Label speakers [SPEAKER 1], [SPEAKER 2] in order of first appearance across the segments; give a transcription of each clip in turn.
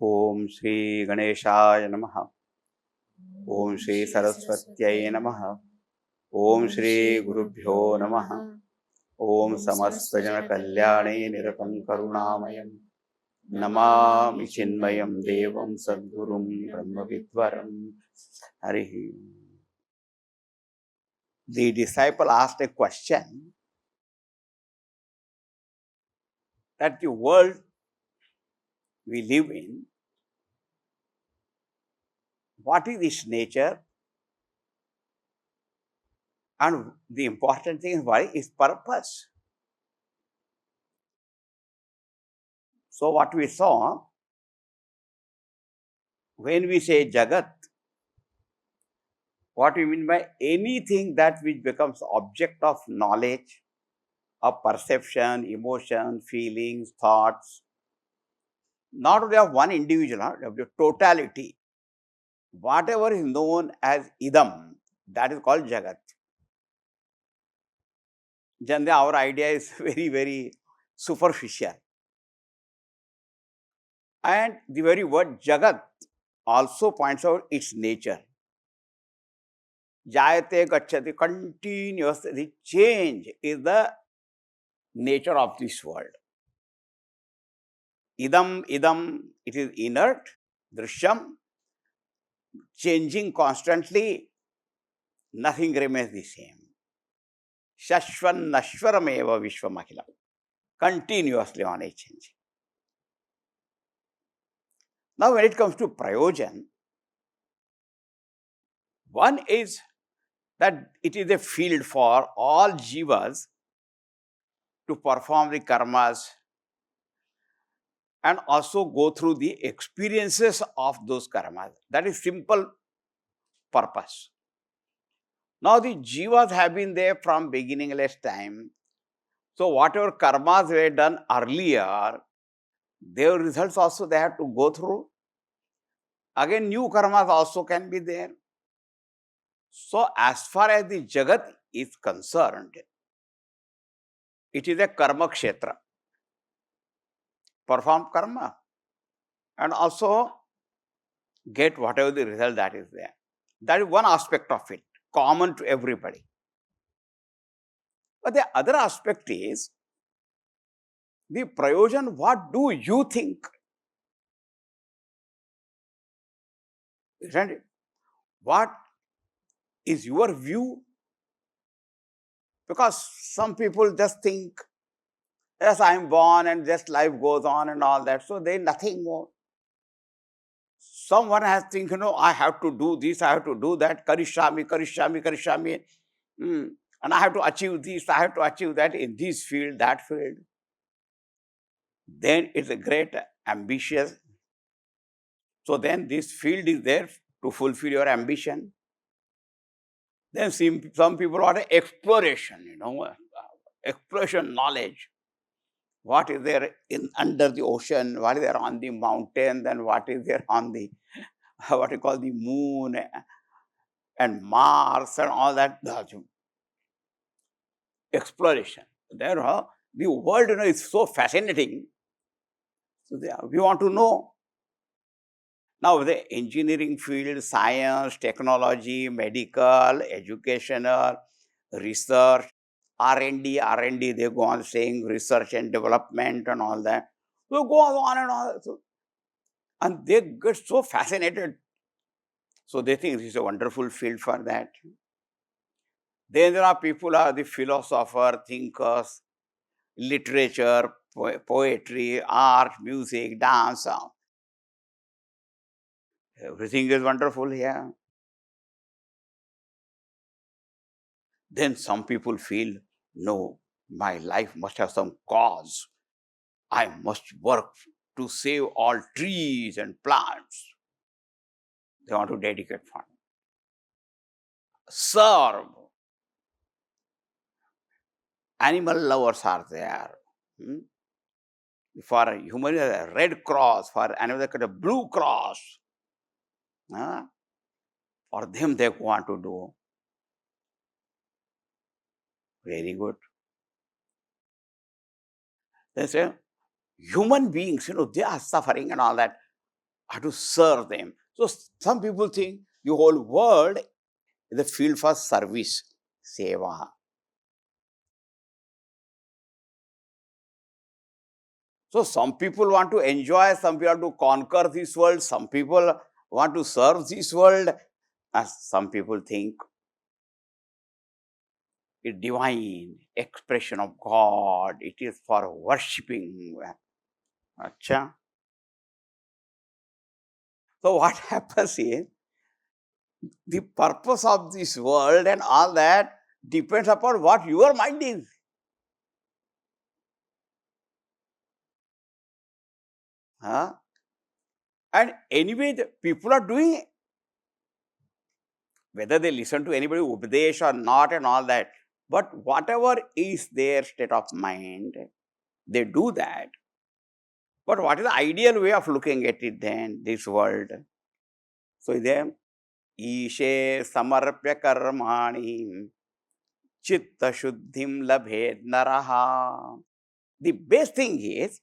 [SPEAKER 1] Om Shri Ganeshaya Namaha. Om Shri Saraswatyai Namaha. Om Shri Gurubhyo Namaha. Om Samastajana Kalyane Niratam Karunamayam. Namami Chinmayam Devam Sadgurum Brahma Vidvaram. Harihi. The disciple asked a question that the world we live in, what is its nature? And the important thing is what is purpose. So what we saw, when we say Jagat, what we mean by anything that which becomes object of knowledge, of perception, emotion, feelings, thoughts, not only of one individual, of the totality. Whatever is known as Idam, that is called Jagat. Generally, our idea is very, very superficial. And the very word Jagat also points out its nature. Jayate gacchati, continuous, the change is the nature of this world. Idam, it is inert, drishyam, changing constantly, nothing remains the same. Shashvan nashwaram eva vishwamakilam, continuously on a changing. Now when it comes to prayojan, one is that it is a field for all jivas to perform the karmas and also go through the experiences of those karmas. That is simple purpose. Now the jivas have been there from beginningless time. So whatever karmas were done earlier, their results also they have to go through. Again, new karmas also can be there. So as far as the Jagat is concerned, it is a karma kshetra. Perform karma and also get whatever the result that is there. That is one aspect of it, common to everybody. But the other aspect is the prayojan. What do you think? Isn't it? What is your view? Because some people just think, yes, I am born and just life goes on and all that. So there is nothing more. Someone has think, I have to do this, I have to do that, karishami. And I have to achieve this, I have to achieve that in this field, that field. Then it's a great ambitious. So then this field is there to fulfill your ambition. Then some people want exploration, exploration knowledge. What is there under the ocean, what is there on the mountain, then what is there on the, what you call the moon and Mars and all that. Exploration. There, the world is so fascinating. So we want to know. Now the engineering field, science, technology, medical, educational, research, R&D, they go on saying research and development and all that. So go on and on. And they get so fascinated. So they think this is a wonderful field for that. Then there are people, the philosopher, thinkers, literature, poetry, art, music, dance. Everything is wonderful here. Then some people feel, no, my life must have some cause. I must work to save all trees and plants. They want to dedicate fund. Serve. Animal lovers are there. For human, a red cross. For animals, a blue cross. For them, they want to do. Very good. They say, human beings, they are suffering and all that. I have to serve them. So some people think the whole world is a field for service, seva. So some people want to enjoy, some people want to conquer this world, some people want to serve this world, and some people think it's divine expression of God. It is for worshipping. Acha. So what happens is, the purpose of this world and all that depends upon what your mind is. Huh? And anyway, the people are doing it. Whether they listen to anybody, Upadesh or not and all that. But whatever is their state of mind, they do that. But what is the ideal way of looking at it then, this world? So then, Ishe samarpya karmani chitta shuddhim labhed naraha. The best thing is,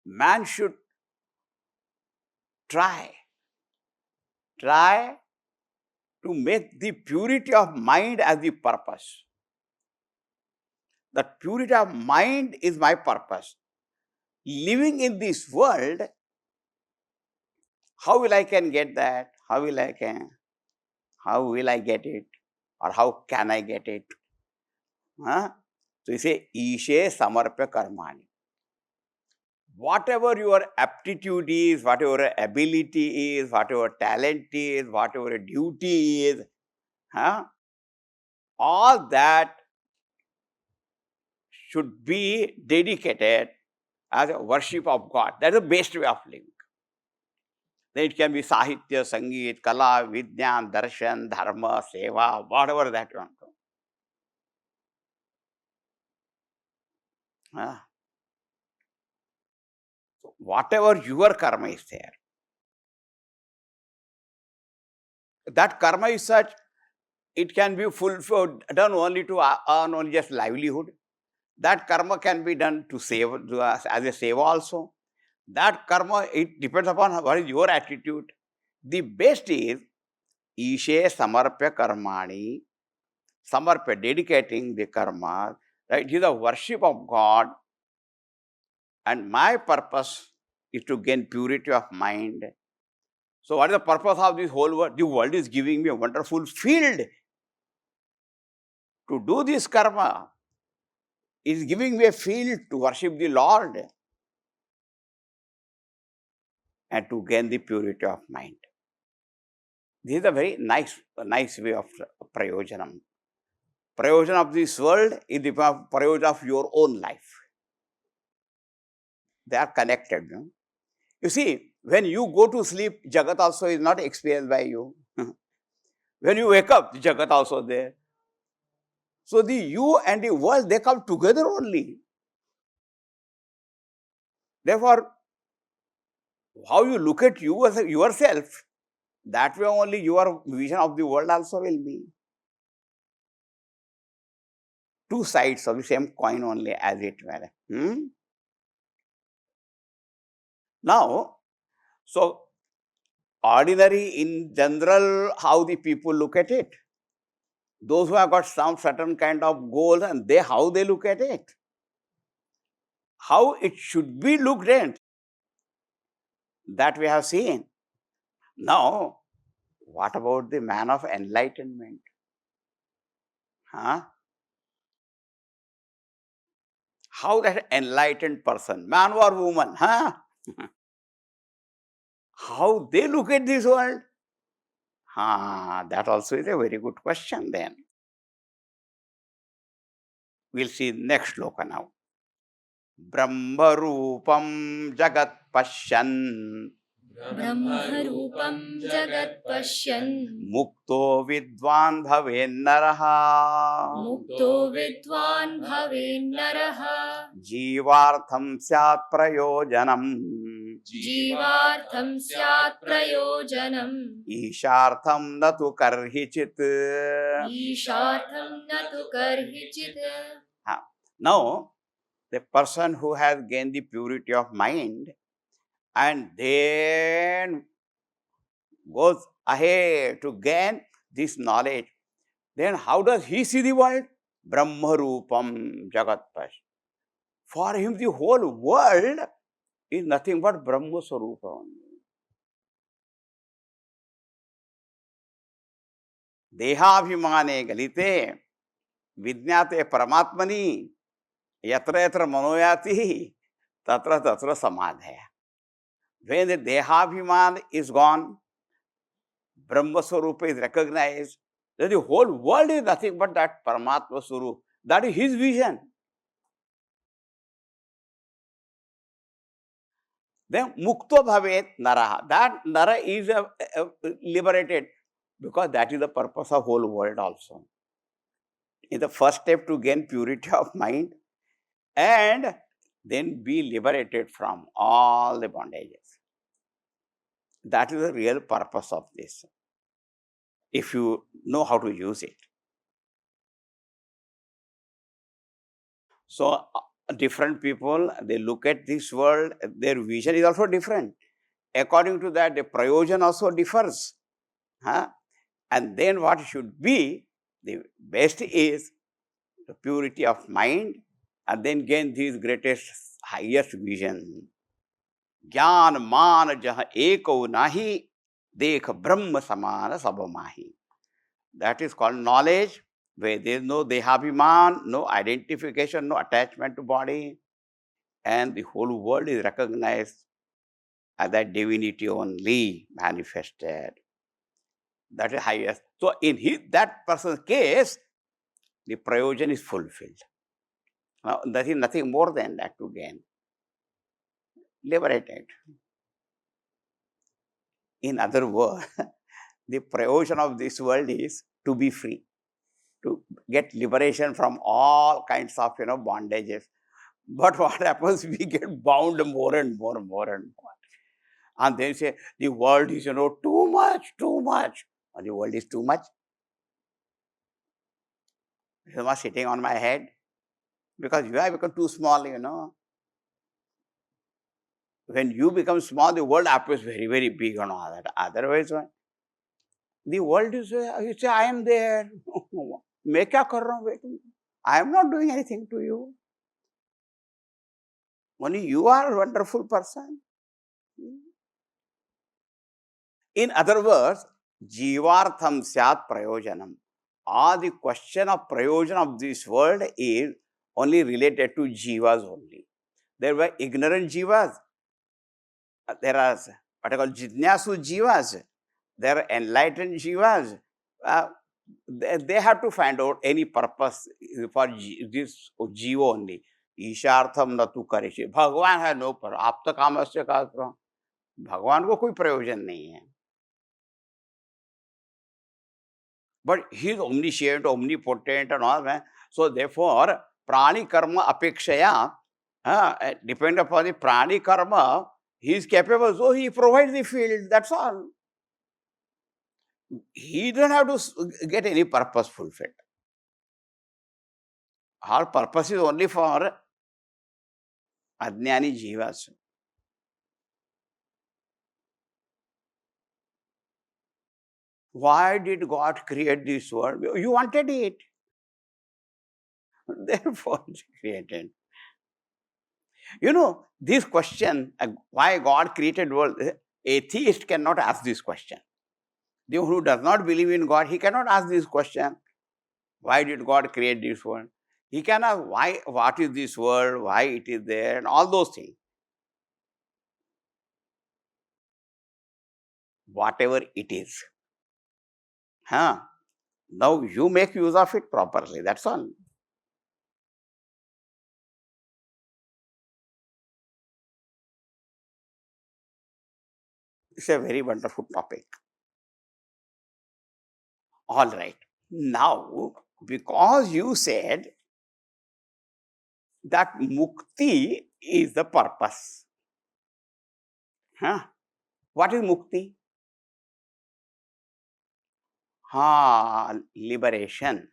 [SPEAKER 1] man should try to make the purity of mind as the purpose. That purity of mind is my purpose. Living in this world, how will I can get that? How will I get it? Or how can I get it? Huh? So you say, Ishe samarpya karmani. Whatever your aptitude is, whatever your ability is, whatever your talent is, whatever your duty is, huh? All that should be dedicated as a worship of God. That is the best way of living. Then it can be Sahitya, Sangeet, Kala, Vidyan, Darshan, Dharma, Seva, whatever that you want to. So whatever your karma is there, that karma is such, it can be fulfilled, done only to earn only just livelihood. That karma can be done to save, as a seva also. That karma, it depends upon what is your attitude. The best is, Ishe samarpya karmani, samarpya, dedicating the karma, right? It is a worship of God, and my purpose is to gain purity of mind. So what is the purpose of this whole world? The world is giving me a wonderful field to do this karma. It is giving me a field to worship the Lord and to gain the purity of mind. This is a very nice way of prayojanam. Prayojan of this world is the prayojan of your own life. They are connected. No? You see, when you go to sleep, Jagat also is not experienced by you. When you wake up, Jagat also there. So the you and the world, they come together only. Therefore, how you look at you as yourself, that way only your vision of the world also will be. Two sides of the same coin only, as it were. Now, so ordinary in general, how the people look at it. Those who have got some certain kind of goals, and how they look at it. How it should be looked at, that we have seen. Now, what about the man of enlightenment? Huh? How that enlightened person, man or woman, huh? How they look at this world? That also is a very good question then. We'll see next shloka now. Brahmarupam jagat pashyan.
[SPEAKER 2] Brahmarupam jagat pashyan.
[SPEAKER 1] Mukto vidvan bhaven naraha.
[SPEAKER 2] Mukto vidvan bhaven naraha.
[SPEAKER 1] Jivartham syat prayojanam.
[SPEAKER 2] Jivartham syat prayojanam.
[SPEAKER 1] Ishartham natu karhichit.
[SPEAKER 2] Ishartham natu karhichit.
[SPEAKER 1] Now, the person who has gained the purity of mind and then goes ahead to gain this knowledge, then how does he see the world? Brahma Rupam Jagat Pash. For him, the whole world is nothing but Brahma Swarupa only. Dehabhimane galite vidyate paramatmani yatra yatra manoyati tatra tatra samadhaya. When the Dehabhiman is gone, Brahma Swarupa is recognized, then the whole world is nothing but that Paramatma Swarupa. That is his vision. Then Mukto Bhavet Naraha. That Nara is liberated, because that is the purpose of whole world also. It's the first step to gain purity of mind and then be liberated from all the bondages. That is the real purpose of this, if you know how to use it. So, different people, they look at this world, their vision is also different. According to that, the prayojan also differs. Huh? And then what should be, the best is the purity of mind, and then gain this greatest, highest vision. Jnana man jaha eko nahi, dekh brahma samana sabamahi. That is called knowledge, where there is no dehabhiman, no identification, no attachment to body, and the whole world is recognized as that divinity only manifested. That is highest. So in that person's case, the prayojan is fulfilled. Now, there is nothing more than that to gain. Liberated. In other words, the prayojan of this world is to be free, to get liberation from all kinds of bondages. But what happens? We get bound more and more and more and more. And then say, the world is, too much, too much. And the world is too much. It was sitting on my head. Because you have become too small, When you become small, the world appears very, very big and all that. Otherwise, the world is, you say, I am there. मैं क्या कर रहा हूँ? I am not doing anything to you. Only you are a wonderful person. In other words, jivartham syat prayojanam. The question of prayojan of this world is only related to jivas only. There were ignorant jivas. There are what I call jnanasu jivas. There are enlightened jivas. They have to find out any purpose for this jiva only. ईशार्थम न तू करिष्ये. भगवान है no पर आप तो काम अवश्य करो. भगवान को कोई प्रयोजन नहीं है. But he is omniscient, omnipotent and all that. So therefore, prani karma apekshaya, depend upon the prani karma, he is capable, so he provides the field, that's all. He doesn't have to get any purpose fulfilled. Our purpose is only for ajnani jivas. Why did God create this world? You wanted it. Therefore, he created. This question, why God created world, atheist cannot ask this question. The one who does not believe in God, he cannot ask this question. Why did God create this world? He can ask why, what is this world, why it is there, and all those things. Whatever it is. Now you make use of it properly, that's all. It's a very wonderful topic. All right. Now, because you said that mukti is the purpose. What is mukti? Liberation.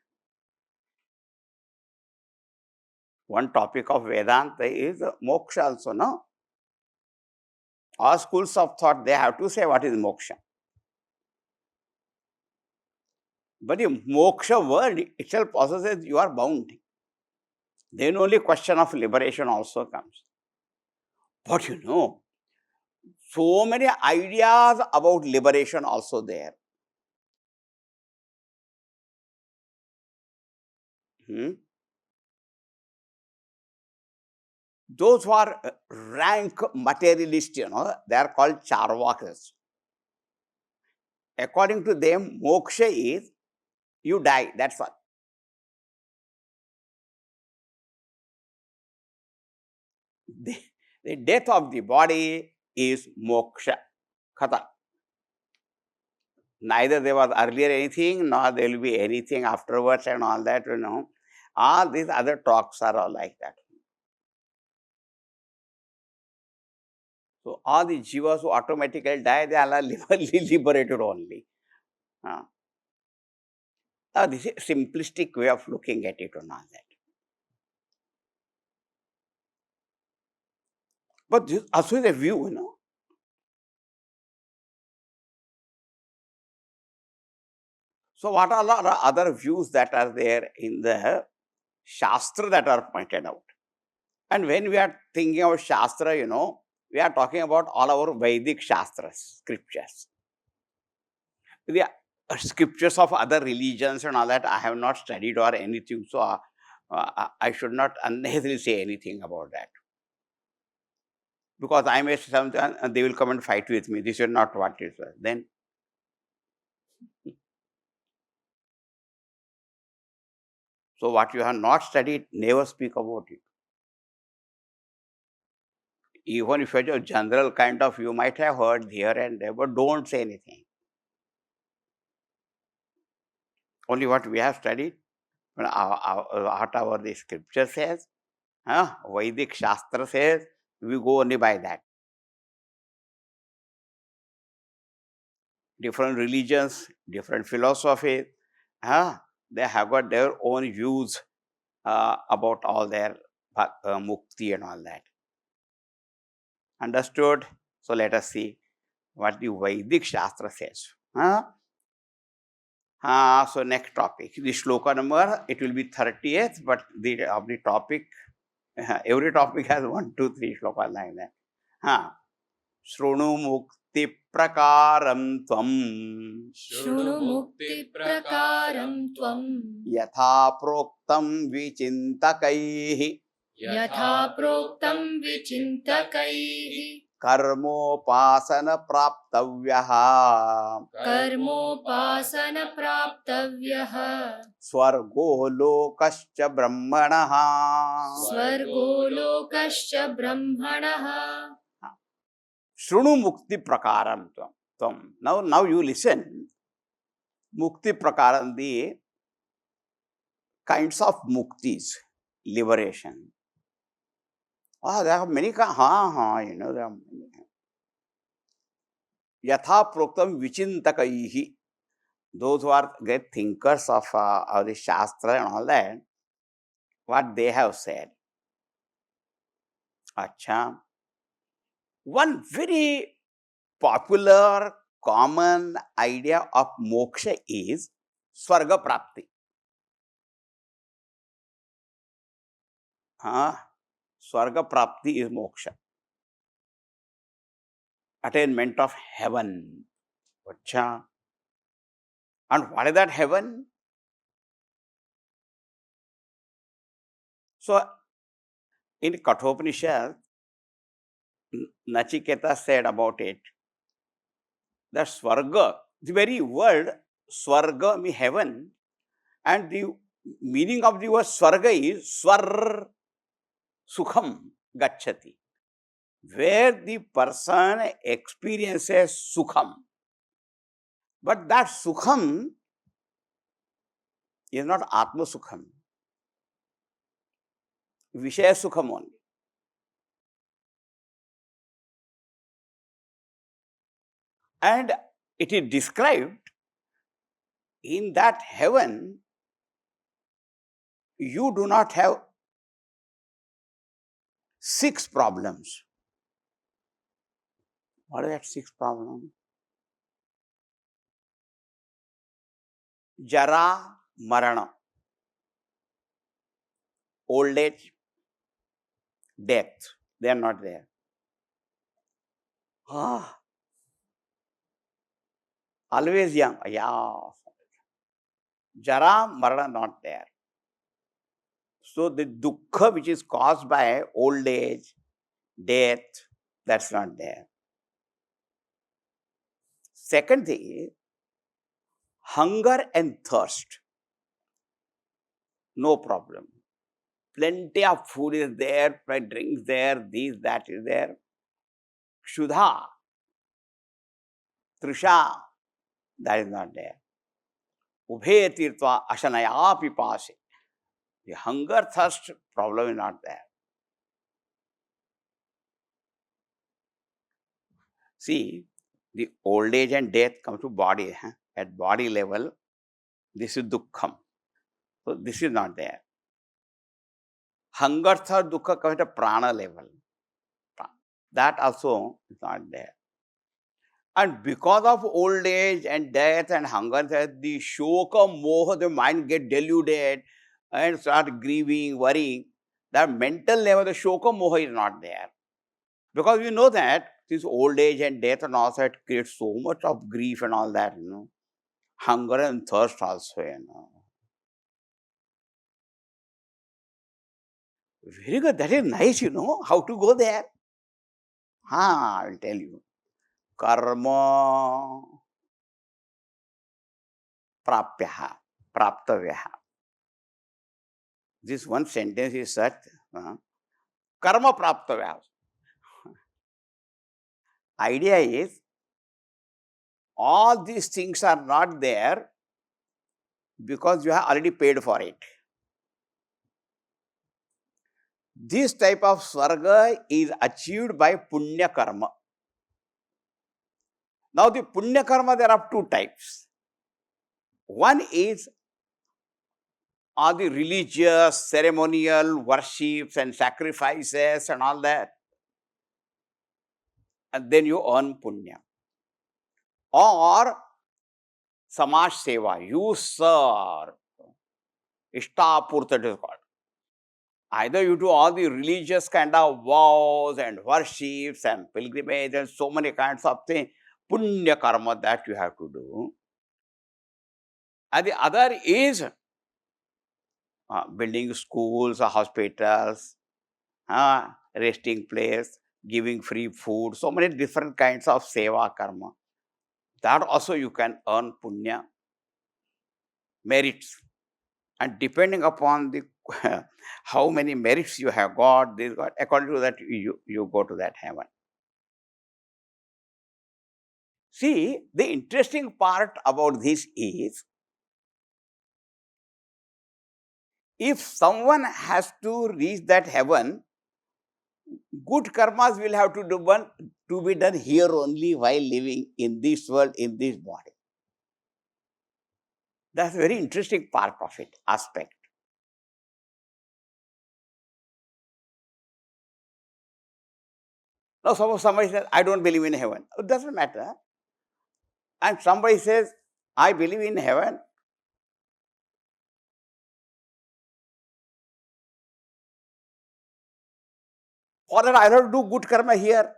[SPEAKER 1] One topic of Vedanta is moksha also, no? All schools of thought, they have to say what is moksha. But the moksha word itself also says you are bound. Then only question of liberation also comes. But so many ideas about liberation also there. Those who are rank materialist, they are called charvakas. According to them, moksha is you die, that's all. The death of the body is moksha. Khata. Neither there was earlier anything, nor there will be anything afterwards and all that, All these other talks are all like that. So all the jivas who automatically die, they are liberated only. This is a simplistic way of looking at it and all that. But this also is a view, So what are the other views that are there in the Shastra that are pointed out? And when we are thinking of Shastra, we are talking about all our Vedic Shastras, scriptures. The scriptures of other religions and all that, I have not studied or anything, so I should not unnecessarily say anything about that. Because I may say something and they will come and fight with me. This is not what it is. Then, so what you have not studied, never speak about it. Even if you're a general kind of, you might have heard here and there, but don't say anything. Only what we have studied, whatever the scripture says, Vedic Shastra says, we go only by that. Different religions, different philosophies, they have got their own views about all their mukti and all that. Understood? So let us see what the Vedic Shastra says. So next topic, the shloka number, it will be 30th, but the topic, every topic has 1, 2, 3 shlokas like that. Shrunu mukti prakaram tvam.
[SPEAKER 2] Shunu mukti prakaram tvam.
[SPEAKER 1] Yatha proktam vichintakaihi.
[SPEAKER 2] Yatha proktam vichintakaihi.
[SPEAKER 1] Karmopasana praptavyaha.
[SPEAKER 2] Karmopasana praptavyaha.
[SPEAKER 1] Swargo lokascha brahmanaha.
[SPEAKER 2] Swargo lokascha brahmanaha.
[SPEAKER 1] Shrunu mukti prakaram tvam. Now you listen. Mukti prakaram, the kinds of muktis, liberation. There are many kinds. There are many. Yatha proktam vichintakaihi. Those who are great thinkers of the Shastra and all that, what they have said. Acha. One very popular, common idea of moksha is Swarga Prapti. Swarga Prapti is moksha. Attainment of heaven. Acha. And what is that heaven? So, in Kathopanishad, Nachiketa said about it that Swarga, the very word Swarga means heaven, and the meaning of the word Swarga is Swar Sukham Gachati, where the person experiences Sukham. But that Sukham is not Atma Sukham, Vishaya Sukham only. And it is described in that heaven, you do not have 6 problems. What is that sixth problem? Jara, Marana. Old age, death. They are not there. Ah, always young. Yeah. Jara, Marana not there. So the dukkha which is caused by old age, death, that's not there. Second thing is hunger and thirst. No problem. Plenty of food is there, drinks there, this, that is there. Kshuddha, trisha, that is not there. Ubhe tirtva ashanaya pipase. The hunger, thirst problem is not there. See, the old age and death come to body. At body level, this is dukkham. So this is not there. Hunger, thirst, dukkha comes at prana level. That also is not there. And because of old age and death and hunger, the shoka, moha, the mind get deluded and start grieving, worrying. That mental level, the shoka, moha is not there. Because we know that this old age and death and all that creates so much of grief and all that, Hunger and thirst also, Very good. That is nice, how to go there. I will tell you. Karma prapyaha, praptavyaha. This one sentence is such, karma praptavyaha. Idea is, all these things are not there because you have already paid for it. This type of swarga is achieved by punya karma. Now the punya karma, there are two types. One is all the religious, ceremonial worships and sacrifices and all that. And then you earn punya. Or samaj seva, you serve. Ishtapurta it is called. Either you do all the religious kind of vows and worships and pilgrimage and so many kinds of things, punya karma that you have to do. And the other is building schools, hospitals, resting place, giving free food, so many different kinds of seva karma. That also you can earn punya, merits. And depending upon the how many merits you have got, according to that you go to that heaven. See, the interesting part about this is, if someone has to reach that heaven, good karmas will have to be done here only while living in this world, in this body. That's a very interesting part of it, aspect. Now, suppose somebody says, I don't believe in heaven. It doesn't matter. And somebody says, I believe in heaven. For that, I have to do good karma here.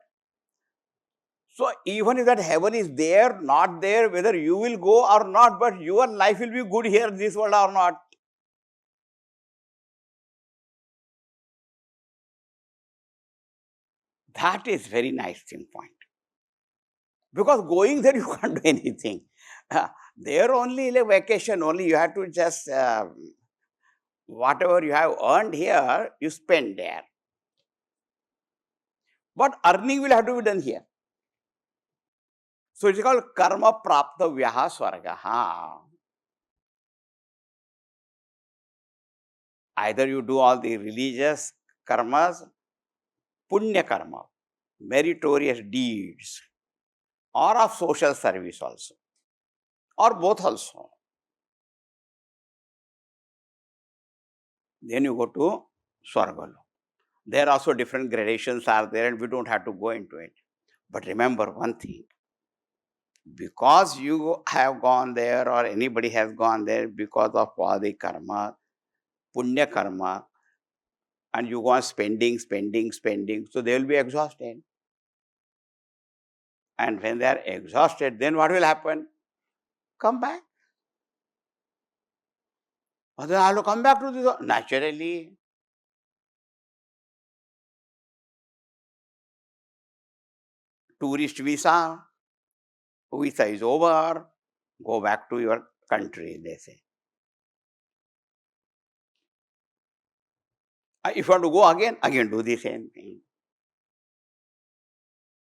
[SPEAKER 1] So, even if that heaven is there, not there, whether you will go or not, but your life will be good here in this world or not. That is very nice thing point. Because going there, you can't do anything. There only a vacation, only you have to just, whatever you have earned here, you spend there. But earning will have to be done here. So, it is called karma prapta vyaha swargaha. Either you do all the religious karmas, punya karma, meritorious deeds, or of social service also, or both also. Then you go to Swargalo. There also different gradations are there and we don't have to go into it. But remember one thing, because you have gone there or anybody has gone there because of all the karma, punya karma, and you go on spending, so they will be exhausted. And when they are exhausted, then what will happen? Come back. But then I have to come back to this. Naturally, tourist visa is over, go back to your country, they say. If you want to go again do the same thing.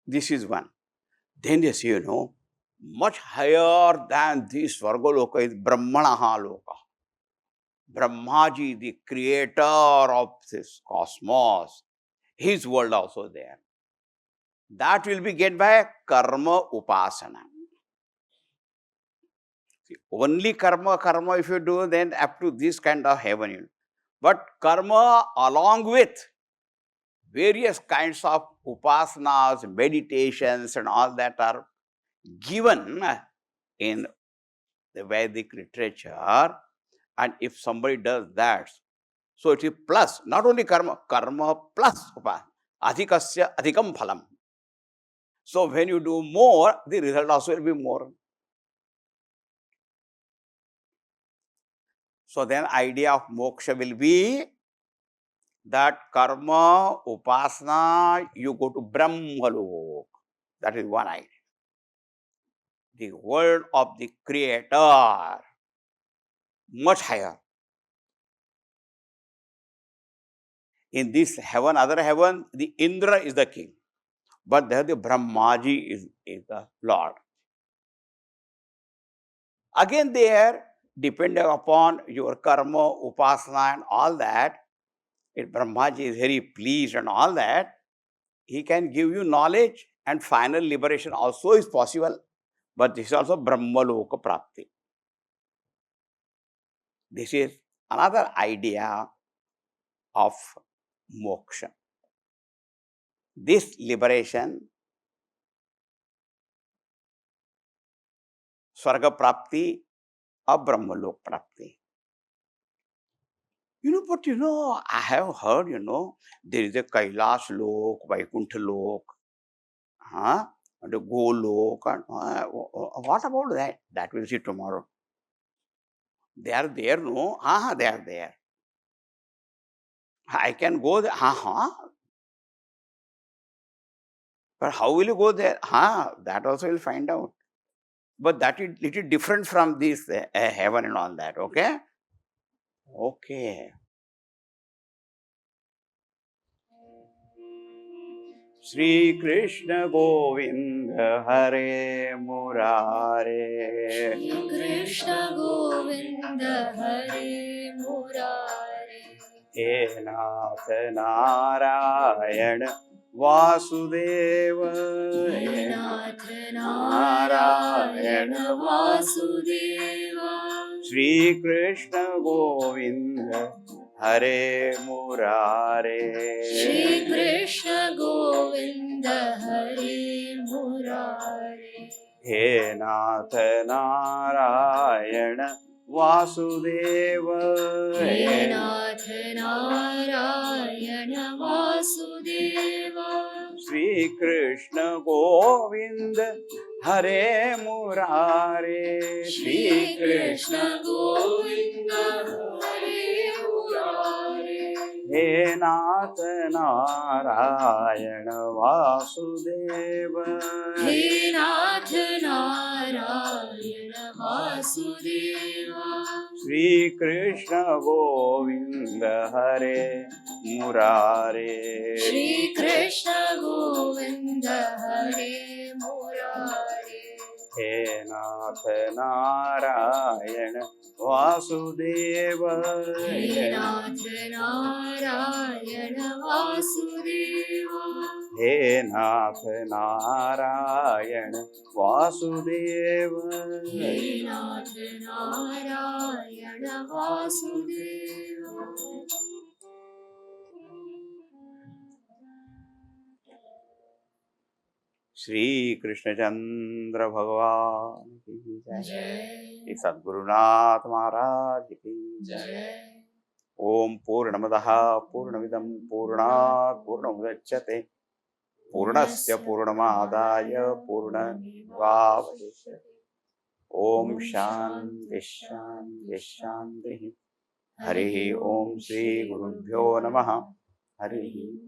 [SPEAKER 1] This is one. Then they say, much higher than this Svargaloka is Brahmanaha Loka. Brahmaji, the creator of this cosmos, his world also there. That will be get by karma upasana. See, only karma if you do, then up to this kind of heaven. But karma along with various kinds of upasanas, meditations and all that are given in the Vedic literature. And if somebody does that, so it is plus, not only karma plus upasana, adhikasya adhikam phalam. So when you do more, the result also will be more. So then idea of moksha will be that karma, upasana, you go to Brahmalok. That is one idea. The world of the creator, much higher. In this heaven, other heaven, the Indra is the king. But there the Brahmaji is the Lord. Again there, depending upon your karma, upasana and all that, if Brahmaji is very pleased and all that, he can give you knowledge and final liberation also is possible. But this is also Brahmaloka Prapti. This is another idea of moksha. This liberation, Swarga Prapti or Brahmalok Prapti. But I have heard, there is a Kailash Lok, Vaikuntha Lok, and a Golok. And, what about that? That we'll see tomorrow. They are there, no? They are there. I can go there. But how will you go there? That also we'll find out. But that is little different from this heaven and all that, okay? Okay. Shri Krishna Govinda Hare Murare.
[SPEAKER 2] Shri Krishna Govinda Hare Murare.
[SPEAKER 1] He Nath Narayana Vasudeva.
[SPEAKER 2] He Nath Narayana Vasudeva.
[SPEAKER 1] Shri Krishna Govinda Hare Murare.
[SPEAKER 2] Shri Krishna Govinda Hare Murare.
[SPEAKER 1] He Nath Narayana Vasudeva.
[SPEAKER 2] He Nath Narayana Vasudeva.
[SPEAKER 1] Shri Krishna Govinda Hare Murare.
[SPEAKER 2] Shri Krishna Govinda Hare Murare.
[SPEAKER 1] He Nath Narayana Vasudeva.
[SPEAKER 2] He Nath Narayana Vasudeva.
[SPEAKER 1] Shri Krishna Govinda Hare Murare.
[SPEAKER 2] Shri Krishna Govinda Hare Murare.
[SPEAKER 1] He Nath Narayana Vasudeva.
[SPEAKER 2] He Nath Narayana Vasudeva.
[SPEAKER 1] He Nath Narayana Vasudeva.
[SPEAKER 2] He Nath Narayana Vasudeva.
[SPEAKER 1] Shri Krishnachandra भगवान की जय।
[SPEAKER 2] जय
[SPEAKER 1] श्री सद्गुरुनाथ महाराज की जय।
[SPEAKER 2] जय
[SPEAKER 1] ओम पूर्णमदः पूर्णमिदं पूर्णात् पूर्णमुदच्यते पूर्णस्य पूर्णमादाय पूर्णमेवावशिष्यते। ओम शांति शांति शांति। हरि ओम श्री गुरुभ्यो नमः। हरि